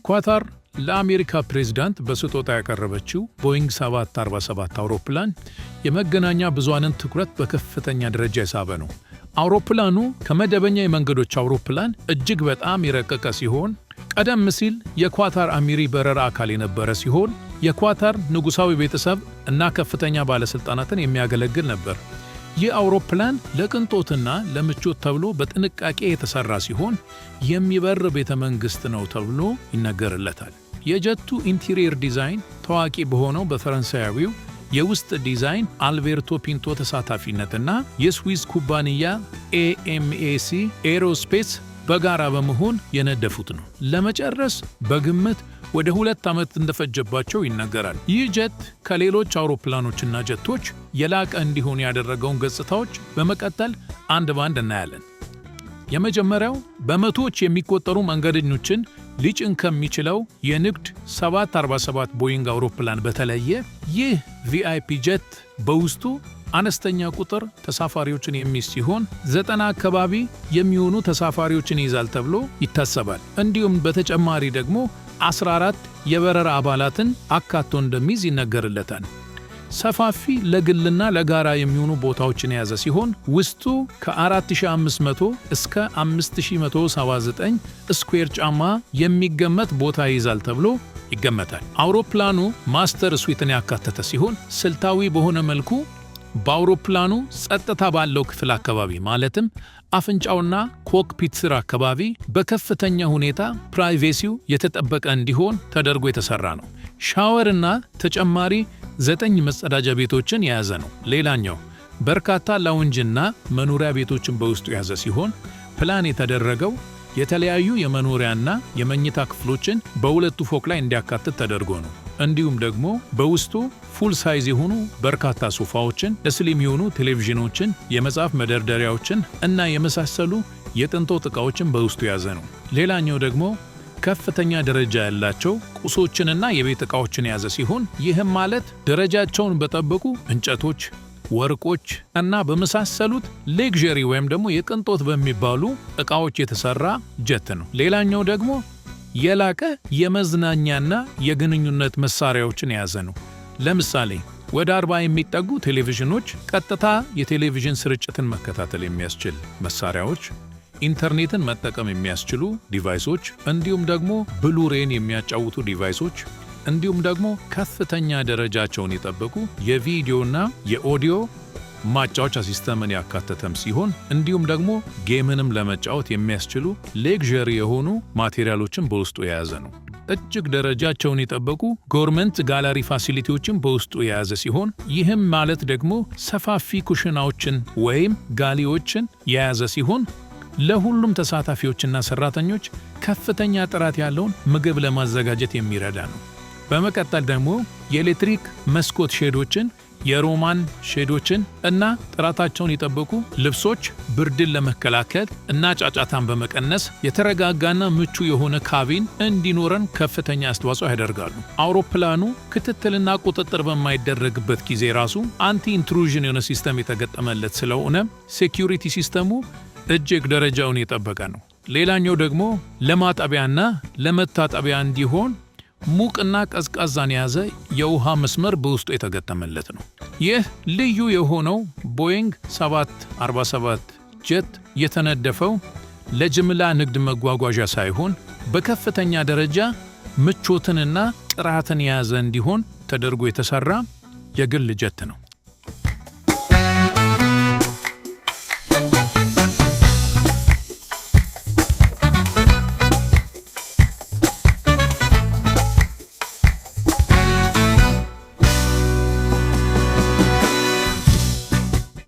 ኳታር ለአሜሪካ ፕሬዝዳንት በስጦታ ያቀረበችው ቦይንግ 747 አውሮፕላን የመገናኛ ብዙሃንን ትኩረት በከፍተኛ ደረጃ የሳበ ነው። አውሮፕላኑ ከመደበኛ የመንገዶች አውሮፕላን እጅግ በጣም የረቀቀ ሲሆን ቀደም ሲል የኳታር አሚሪ በረራ አካል የነበረ ሲሆን የኳታር ንጉሳዊ ቤተሰብ እና ከፍተኛ ባለስልጣናትን የሚያገለግል ነበር። ይህ አውሮፕላን ለቅንጦትና ለምቾት ተብሎ በጥንቃቄ የተሰራ ሲሆን የሚበር ቤተ መንግስት ነው ተብሎ ይነገርለታል። የጀቱ ኢንቴሪየር ዲዛይን ታዋቂ በሆነው በፈረንሳያዊው የውስጥ ዲዛይን አልቤርቶ ፒንቶ ተሳታፊነትና የስዊዝ ኩባንያ ኤኤምኤሲ ኤሮስፔስ በጋራ በመሆን የነደፉት ነው። ለመጨረስ በግምት ወደ 2 ዓመት እንደፈጀባቸው ይነገራል። ይህ ጀት ከሌሎች አውሮፕላኖችና ጀቶች የላቀ እንዲሆን ያደረገውን ገጽታዎች በመቀጠል አንድ ባንድ እናያለን። የመጀመሪያው በመቶዎች የሚቆጠሩ መንገደኞችን ሊጭን ከሚችለው የንግድ 747 ቦይንግ አውሮፕላን በተለየ ይህ ቪአይፒ ጀት በውስጡ አነስተኛ ቁጥር ተሳፋሪዎችን የሚይዝ ሲሆን 90 አካባቢ የሚሆኑ ተሳፋሪዎችን ይይዛል ተብሎ ይታሰባል። እንዲሁም በተጨማሪ ደግሞ 14 የበረራ አባላትን አካቶ እንደሚይዝ ይነገርለታል። ሰፋፊ ለግልና ለጋራ የሚሆኑ ቦታዎችን የያዘ ሲሆን ውስጡ ከ4500 እስከ 5179 ስኩዌር ጫማ የሚገመት ቦታ ይይዛል ተብሎ ይገመታል። አውሮፕላኑ ማስተር ስዊትን ያካተተ ሲሆን ስልታዊ በሆነ መልኩ በአውሮፕላኑ ጸጥታ ባለው ክፍል አካባቢ ማለትም አፍንጫውና ኮክፒት ስር አካባቢ በከፍተኛ ሁኔታ ፕራይቬሲው የተጠበቀ እንዲሆን ተደርጎ የተሰራ ነው። ሻወርና ተጨማሪ 9 መጸዳጃ ቤቶችን የያዘ ነው። ሌላኛው በርካታ ላውንጅና መኖሪያ ቤቶችን በውስጡ የያዘ ሲሆን ፕላን የተደረገው የተለያዩ የመኖሪያና የመኝታ ክፍሎችን በሁለቱ ፎቅ ላይ እንዲያካትት ተደርጎ ነው። እንዲሁም ደግሞ በውስጡ ፉል ሳይዝ የሆኑ በርካታ ሶፋዎችን፣ ለስሊም የሆኑ ቴሌቪዥኖችን፣ የመጽሐፍ መደርደሪያዎችን እና የመሳሰሉ የቅንጦት ዕቃዎችን በውስጡ የያዘ ነው። ሌላኛው ደግሞ ከፍተኛ ደረጃ ያላቸው ቁሶችንና የቤት ዕቃዎችን የያዘ ሲሆን ይህም ማለት ደረጃቸውን በጠበቁ እንጨቶች፣ ወርቆች እና በመሳሰሉት ሌክዠሪ ወይም ደግሞ የቅንጦት በሚባሉ ዕቃዎች የተሰራ ጀት ነው። ሌላኛው ደግሞ የላቀ የመዝናኛና የግንኙነት መሳሪያዎችን የያዘ ነው። ለምሳሌ ወደ 40 የሚጠጉ ቴሌቪዥኖች፣ ቀጥታ የቴሌቪዥን ስርጭትን መከታተል የሚያስችል መሳሪያዎች፣ ኢንተርኔትን መጠቀም የሚያስችሉ ዲቫይሶች፣ እንዲሁም ደግሞ ብሉሬን የሚያጫውቱ ዲቫይሶች፣ እንዲሁም ደግሞ ከፍተኛ ደረጃቸውን የጠበቁ የቪዲዮና የኦዲዮ ማጫወቻ ሲስተምን ያካተተም ሲሆን እንዲሁም ደግሞ ጌምንም ለመጫወት የሚያስችሉ ሌክዠሪ የሆኑ ማቴሪያሎችን በውስጡ የያዘ ነው። እጅግ ደረጃቸውን የጠበቁ ጎርመንት ጋላሪ ፋሲሊቲዎችን በውስጡ የያዘ ሲሆን ይህም ማለት ደግሞ ሰፋፊ ኩሽናዎችን ወይም ጋሊዎችን የያዘ ሲሆን ለሁሉም ተሳታፊዎችና ሰራተኞች ከፍተኛ ጥራት ያለውን ምግብ ለማዘጋጀት የሚረዳ ነው። በመቀጠል ደግሞ የኤሌክትሪክ መስኮት ሼዶችን፣ የሮማን ሼዶችን እና ጥራታቸውን የጠበቁ ልብሶች ብርድን ለመከላከል እና ጫጫታን በመቀነስ የተረጋጋና ምቹ የሆነ ካቢን እንዲኖረን ከፍተኛ አስተዋጽኦ ያደርጋሉ። አውሮፕላኑ ክትትልና ቁጥጥር በማይደረግበት ጊዜ ራሱ አንቲ ኢንትሩዥን የሆነ ሲስተም የተገጠመለት ስለሆነ ሴኩሪቲ ሲስተሙ እጅግ ደረጃውን የጠበቀ ነው። ሌላኛው ደግሞ ለማጠቢያና ለመታጠቢያ እንዲሆን ሙቅና ቀዝቃዛን የያዘ የውሃ መስመር በውስጡ የተገጠመለት ነው። ይህ ልዩ የሆነው ቦይንግ 747 ጀት የተነደፈው ለጅምላ ንግድ መጓጓዣ ሳይሆን በከፍተኛ ደረጃ ምቾትንና ጥራትን የያዘ እንዲሆን ተደርጎ የተሰራ የግል ጀት ነው።